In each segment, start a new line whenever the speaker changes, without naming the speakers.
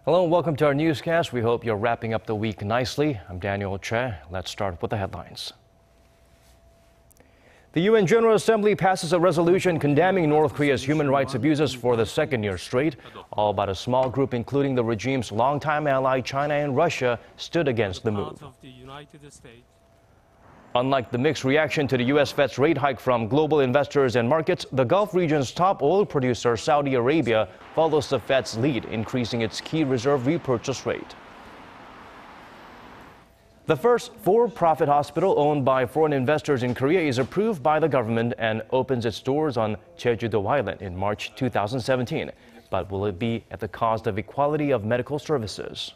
Hello and welcome to our newscast. We hope you're wrapping up the week nicely. I'm Daniel Che. Let's start with the headlines. The UN General Assembly passes a resolution condemning North Korea's human rights abuses for the second year straight. All but a small group, including the regime's longtime ally China and Russia, stood against the move. Unlike the mixed reaction to the U.S. Fed's rate hike from global investors and markets, the Gulf region's top oil producer, Saudi Arabia, follows the Fed's lead, increasing its key reserve repurchase rate. The first for-profit hospital owned by foreign investors in Korea is approved by the government and opens its doors on Jeju-do Island in March 2017. But will it be at the cost of equality of medical services?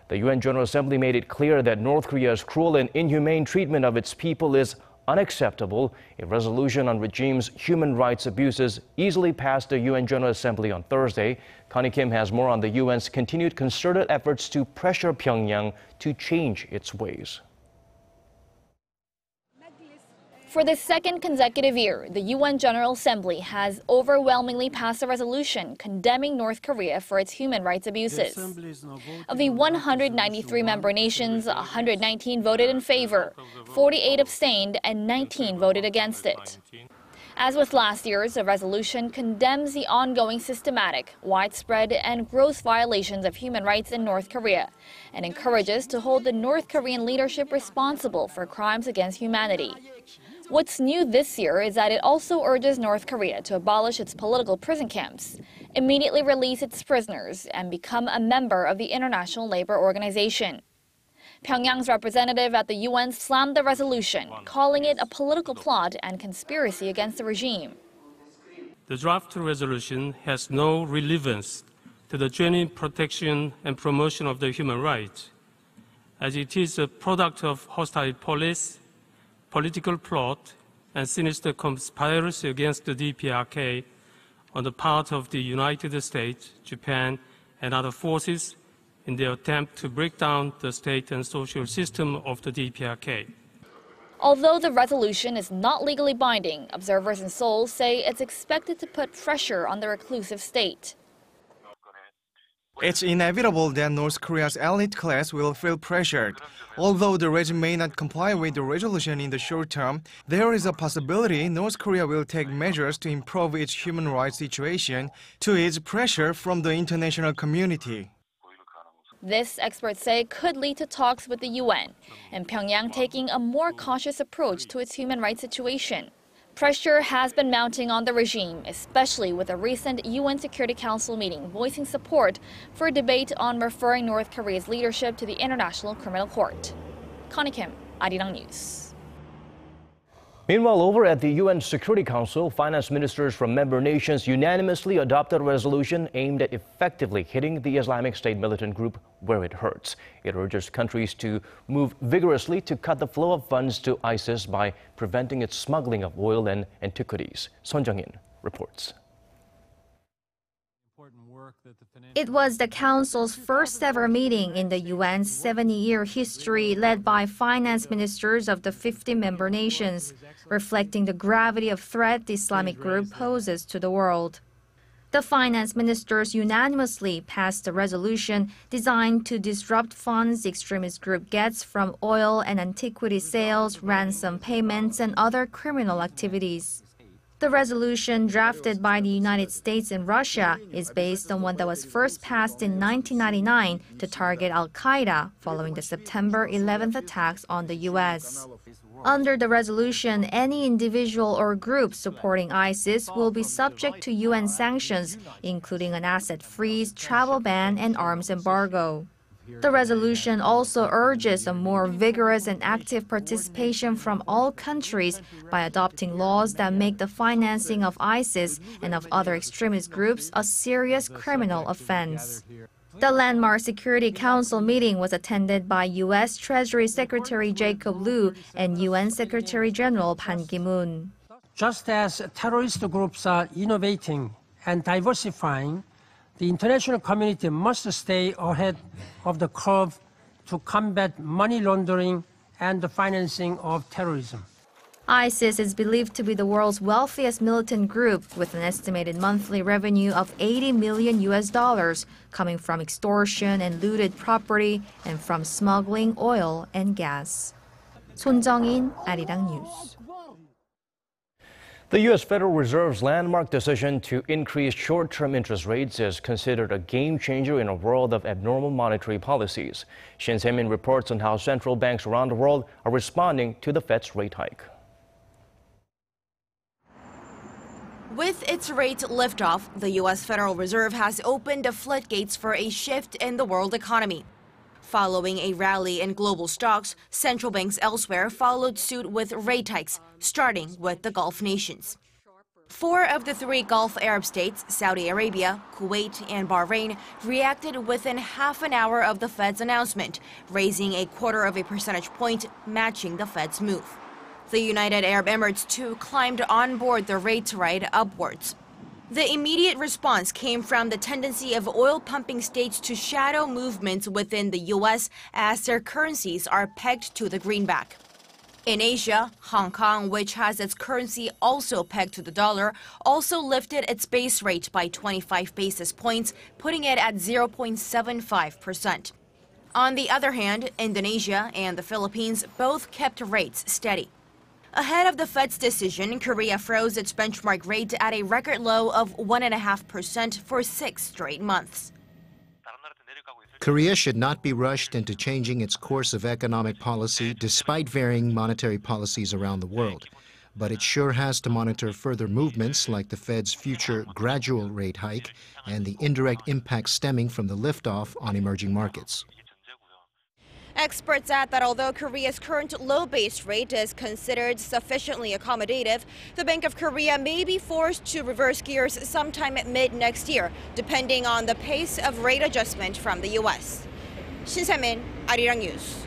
The UN General Assembly made it clear that North Korea's cruel and inhumane treatment of its people is unacceptable. A resolution on regime's human rights abuses easily passed the UN General Assembly on Thursday. Connie Kim has more on the UN's continued concerted efforts to pressure Pyongyang to change its ways.
For the second consecutive year, the UN General Assembly has overwhelmingly passed a resolution condemning North Korea for its human rights abuses. Of the 193 member nations, 119 voted in favor, 48 abstained, and 19 voted against it. As with last year's, the resolution condemns the ongoing systematic, widespread, and gross violations of human rights in North Korea and encourages to hold the North Korean leadership responsible for crimes against humanity. What's new this year is that it also urges North Korea to abolish its political prison camps, immediately release its prisoners, and become a member of the International Labor Organization. Pyongyang's representative at the UN slammed the resolution, calling it a political plot and conspiracy against the regime.
The draft resolution has no relevance to the genuine protection and promotion of the human rights, as it is a product of hostile police, political plot, and sinister conspiracy against the DPRK on the part of the United States, Japan, and other forces in their attempt to break down the state and social system of the DPRK.
Although the resolution is not legally binding, observers in Seoul say it's expected to put pressure on the reclusive state.
It's inevitable that North Korea's elite class will feel pressured. Although the regime may not comply with the resolution in the short term, there is a possibility North Korea will take measures to improve its human rights situation to ease pressure from the international community.
This, experts say, could lead to talks with the UN and Pyongyang taking a more cautious approach to its human rights situation. Pressure has been mounting on the regime, especially with a recent UN Security Council meeting voicing support for a debate on referring North Korea's leadership to the International Criminal Court. Connie Kim, Arirang News.
Meanwhile, over at the UN Security Council, finance ministers from member nations unanimously adopted a resolution aimed at effectively hitting the Islamic State militant group where it hurts. It urges countries to move vigorously to cut the flow of funds to ISIS by preventing its smuggling of oil and antiquities. Son Jung-in reports.
It was the Council's first ever meeting in the UN's 70-year history, led by finance ministers of the 50 member nations, reflecting the gravity of threat the Islamic group poses to the world. The finance ministers unanimously passed a resolution designed to disrupt funds the extremist group gets from oil and antiquity sales, ransom payments, and other criminal activities. The resolution, drafted by the United States and Russia, is based on one that was first passed in 1999 to target al-Qaeda following the September 11th attacks on the U.S. Under the resolution, any individual or group supporting ISIS will be subject to UN sanctions, including an asset freeze, travel ban, and arms embargo. The resolution also urges a more vigorous and active participation from all countries by adopting laws that make the financing of ISIS and of other extremist groups a serious criminal offense. The landmark Security Council meeting was attended by U.S. Treasury Secretary Jacob Lew and UN Secretary General Ban Ki-moon.
Just as terrorist groups are innovating and diversifying, the international community must stay ahead of the curve to combat money laundering and the financing of terrorism.
ISIS is believed to be the world's wealthiest militant group with an estimated monthly revenue of $80 million coming from extortion and looted property and from smuggling oil and gas. Moon Jaein, Arirang News.
The U.S. Federal Reserve's landmark decision to increase short-term interest rates is considered a game-changer in a world of abnormal monetary policies. Shin Se-min reports on how central banks around the world are responding to the Fed's rate hike.
With its rate liftoff, the U.S. Federal Reserve has opened the floodgates for a shift in the world economy. Following a rally in global stocks, central banks elsewhere followed suit with rate hikes, starting with the Gulf nations. 4 of the 3 Gulf Arab states, Saudi Arabia, Kuwait, and Bahrain, reacted within half an hour of the Fed's announcement, raising a 0.25 percentage point, matching the Fed's move. The United Arab Emirates, too, climbed on board the rate ride upwards. The immediate response came from the tendency of oil-pumping states to shadow movements within the U.S. as their currencies are pegged to the greenback. In Asia, Hong Kong, which has its currency also pegged to the dollar, also lifted its base rate by 25 basis points, putting it at 0.75%. On the other hand, Indonesia and the Philippines both kept rates steady. Ahead of the Fed's decision, Korea froze its benchmark rate at a record low of 1.5% for 6 straight months.
Korea should not be rushed into changing its course of economic policy despite varying monetary policies around the world. But it sure has to monitor further movements like the Fed's future gradual rate hike and the indirect impact stemming from the liftoff on emerging markets.
Experts add that although Korea's current low base rate is considered sufficiently accommodative, the Bank of Korea may be forced to reverse gears sometime mid-next year, depending on the pace of rate adjustment from the U.S. Shin Se-min, Arirang News.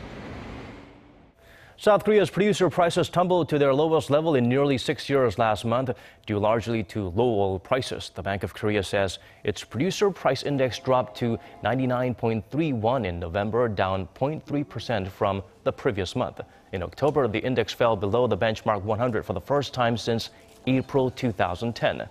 South Korea's producer prices tumbled to their lowest level in nearly 6 years last month, due largely to low oil prices. The Bank of Korea says its producer price index dropped to 99.31 in November, down 0.3% from the previous month. In October, the index fell below the benchmark 100 for the first time since April 2010.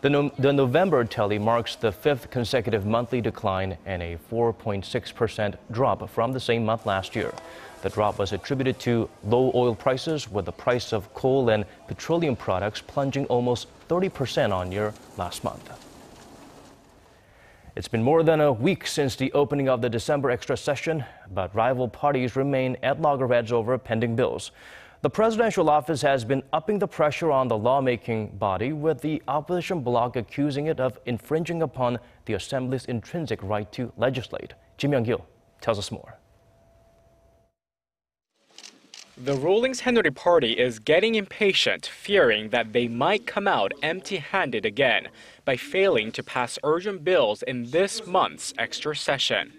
The November tally marks the 5th consecutive monthly decline and a 4.6% drop from the same month last year. The drop was attributed to low oil prices, with the price of coal and petroleum products plunging almost 30% on year last month. It's been more than a week since the opening of the December extra session, but rival parties remain at loggerheads over pending bills. The presidential office has been upping the pressure on the lawmaking body, with the opposition bloc accusing it of infringing upon the Assembly's intrinsic right to legislate. Kim Young-gil tells us more.
The ruling Saenuri Party is getting impatient, fearing that they might come out empty-handed again by failing to pass urgent bills in this month's extra session.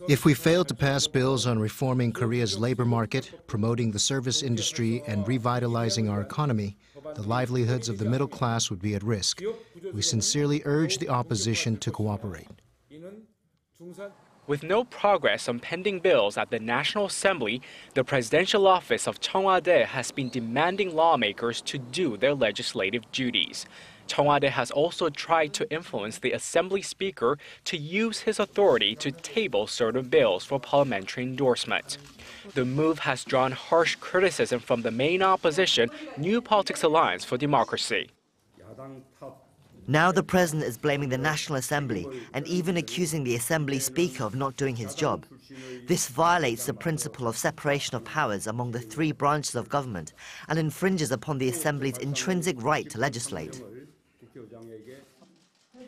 If we failed to pass bills on reforming Korea's labor market, promoting the service industry, and revitalizing our economy, the livelihoods of the middle class would be at risk. We sincerely urge the opposition to cooperate.
With no progress on pending bills at the National Assembly, the presidential office of Cheongwade has been demanding lawmakers to do their legislative duties. Cheongwade has also tried to influence the Assembly Speaker to use his authority to table certain bills for parliamentary endorsement. The move has drawn harsh criticism from the main opposition, New Politics Alliance for Democracy.
Now the president is blaming the National Assembly and even accusing the Assembly Speaker of not doing his job. This violates the principle of separation of powers among the 3 branches of government and infringes upon the Assembly's intrinsic right to legislate.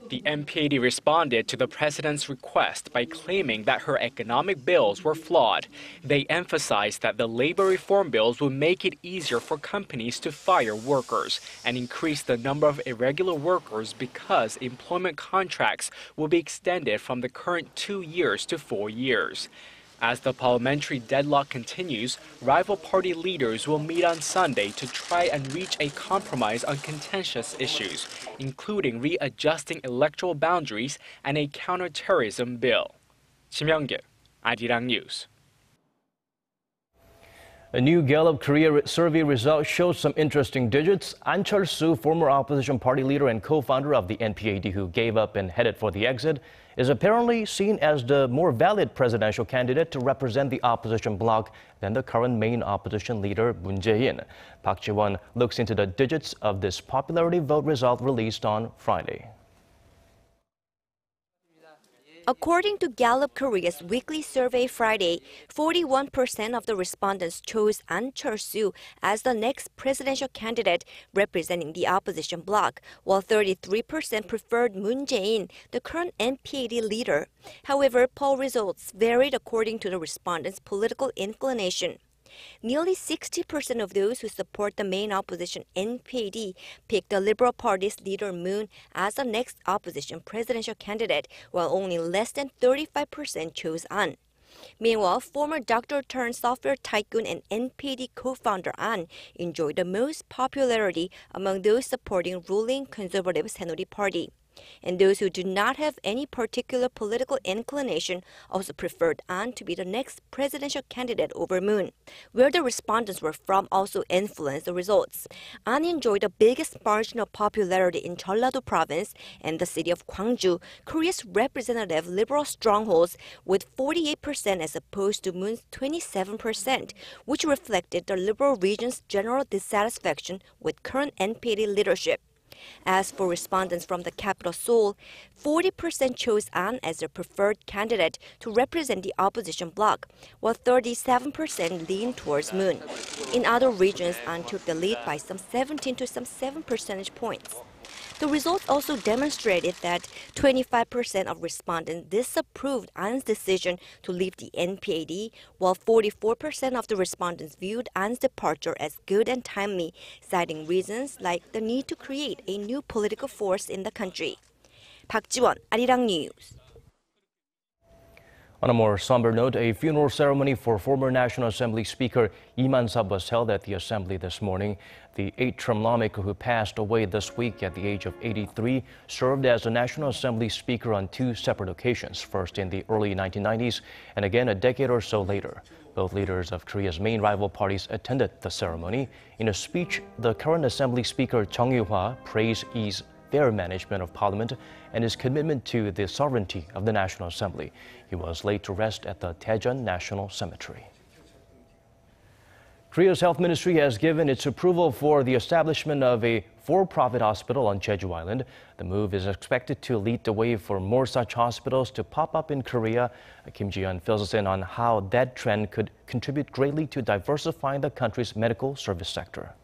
The MPAD responded to the president's request by claiming that her economic bills were flawed. They emphasized that the labor reform bills will make it easier for companies to fire workers and increase the number of irregular workers because employment contracts will be extended from the current 2 years to 4 years. As the parliamentary deadlock continues, rival party leaders will meet on Sunday to try and reach a compromise on contentious issues, including readjusting electoral boundaries and a counterterrorism bill. Kim Young-gil, Arirang News.
A new Gallup Korea survey result shows some interesting digits. An Chol-soo, former opposition party leader and co-founder of the NPAD who gave up and headed for the exit, is apparently seen as the more valid presidential candidate to represent the opposition bloc than the current main opposition leader, Moon Jaein. Park Ji-won looks into the digits of this popularity vote result released on Friday.
According to Gallup Korea's weekly survey Friday, 41% of the respondents chose An Chol-soo as the next presidential candidate representing the opposition bloc, while 33% preferred Moon Jaein, the current NPAD leader. However, poll results varied according to the respondents' political inclination. Nearly 60% of those who support the main opposition NPAD picked the Liberal Party's leader Moon as the next opposition presidential candidate, while only less than 35% chose An. Meanwhile, former doctor-turned-software tycoon and NPAD co-founder An enjoyed the most popularity among those supporting ruling conservative Saenuri Party. And those who do not have any particular political inclination also preferred An to be the next presidential candidate over Moon. Where the respondents were from also influenced the results. An enjoyed the biggest margin of popularity in Jeollado province and the city of Gwangju, Korea's representative liberal strongholds, with 48% as opposed to Moon's 27%, which reflected the liberal region's general dissatisfaction with current NPAD leadership. As for respondents from the capital Seoul, 40% chose An as their preferred candidate to represent the opposition bloc, while 37% leaned towards Moon. In other regions, An took the lead by some 17 to some 7 percentage points. The results also demonstrated that 25% of respondents disapproved An's decision to leave the NPAD, while 44% of the respondents viewed An's departure as good and timely, citing reasons like the need to create a new political force in the country. Park Ji-won, Arirang News.
On a more somber note, a funeral ceremony for former National Assembly Speaker Lee Man-sup was held at the Assembly this morning. The 8-term lawmaker who passed away this week at the age of 83 served as the National Assembly Speaker on 2 separate occasions, first in the early 1990s and again a decade or so later. Both leaders of Korea's main rival parties attended the ceremony. In a speech, the current Assembly Speaker Chung Yu-hwa praised Lee's fair management of Parliament and his commitment to the sovereignty of the National Assembly. He was laid to rest at the Daejeon National Cemetery. Korea's Health Ministry has given its approval for the establishment of a for-profit hospital on Jeju Island. The move is expected to lead the way for more such hospitals to pop up in Korea. Kim Ji-yeon fills us in on how that trend could contribute greatly to diversifying the country's medical service sector.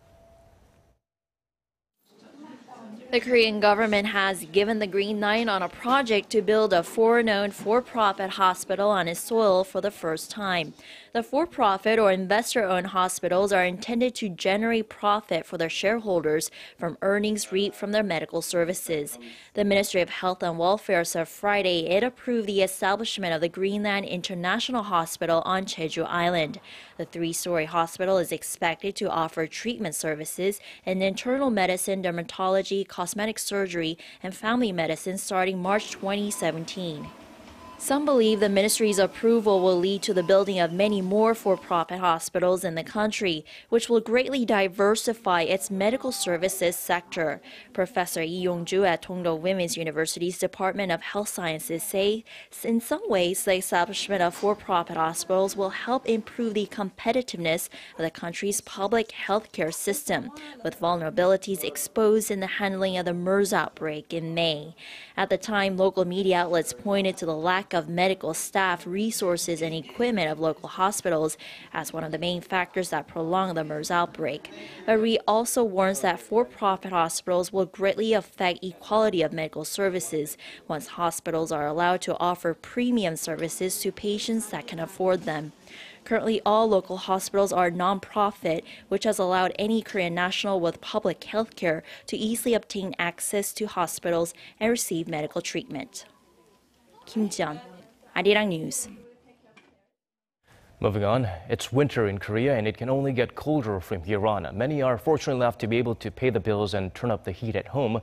The Korean government has given the green light on a project to build a foreign-owned for-profit hospital on its soil for the first time. The for-profit or investor-owned hospitals are intended to generate profit for their shareholders from earnings reaped from their medical services. The Ministry of Health and Welfare said Friday it approved the establishment of the Greenland International Hospital on Jeju Island. The 3-story hospital is expected to offer treatment services in internal medicine, dermatology, cosmetic surgery, and family medicine starting March 2017. Some believe the ministry's approval will lead to the building of many more for-profit hospitals in the country, which will greatly diversify its medical services sector. Professor Lee Yong-ju at Dongdo Women's University's Department of Health Sciences say, in some ways, the establishment of for-profit hospitals will help improve the competitiveness of the country's public healthcare system, with vulnerabilities exposed in the handling of the MERS outbreak in May. At the time, local media outlets pointed to the lack of medical staff, resources, and equipment of local hospitals as one of the main factors that prolonged the MERS outbreak. But Ri also warns that for-profit hospitals will greatly affect equality of medical services once hospitals are allowed to offer premium services to patients that can afford them. Currently, all local hospitals are non-profit, which has allowed any Korean national with public health care to easily obtain access to hospitals and receive medical treatment. Kim Ji-yeon, Arirang News.
Moving on, it's winter in Korea and it can only get colder from here on. Many are fortunate enough to be able to pay the bills and turn up the heat at home,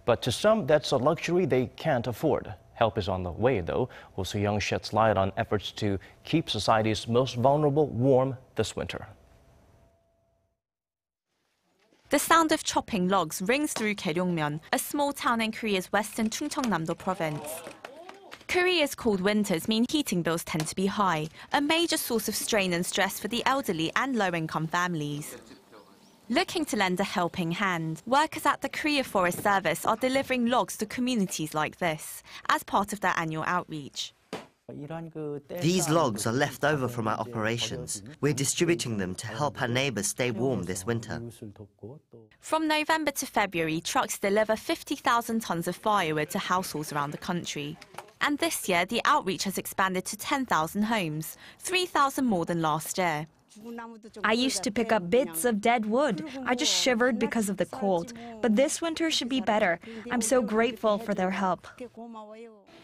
but to some that's a luxury they can't afford. Help is on the way, though. Oh Soo-young sheds light on efforts to keep society's most vulnerable warm this winter.
The sound of chopping logs rings through Garyongmyeon, a small town in Korea's western Chungcheongnam-do province. Korea's cold winters mean heating bills tend to be high, a major source of strain and stress for the elderly and low-income families. Looking to lend a helping hand, workers at the Korea Forest Service are delivering logs to communities like this as part of their annual outreach.
These logs are left over from our operations. We're distributing them to help our neighbors stay warm this winter.
From November to February, trucks deliver 50,000 tons of firewood to households around the country. And this year, the outreach has expanded to 10,000 homes, 3,000 more than last year.
I used to pick up bits of dead wood. I just shivered because of the cold. But this winter should be better. I'm so grateful for their help.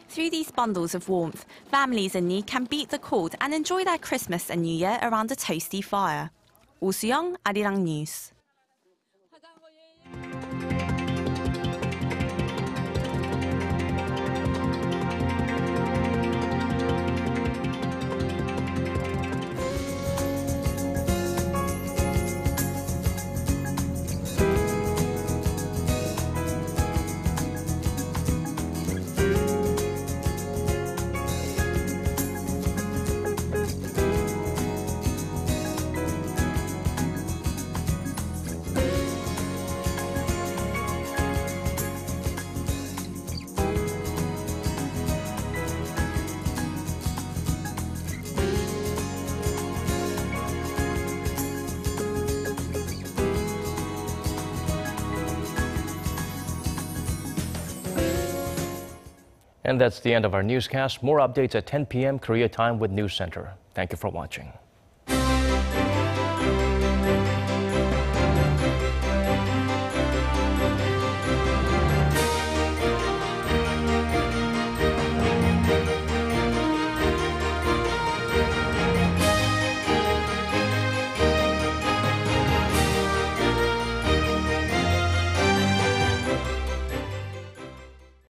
Through these bundles of warmth, families in need can beat the cold and enjoy their Christmas and New Year around a toasty fire. Oh Soo-young, Arirang News.
And that's the end of our newscast. More updates at 10 p.m. Korea time with News Center. Thank you for watching.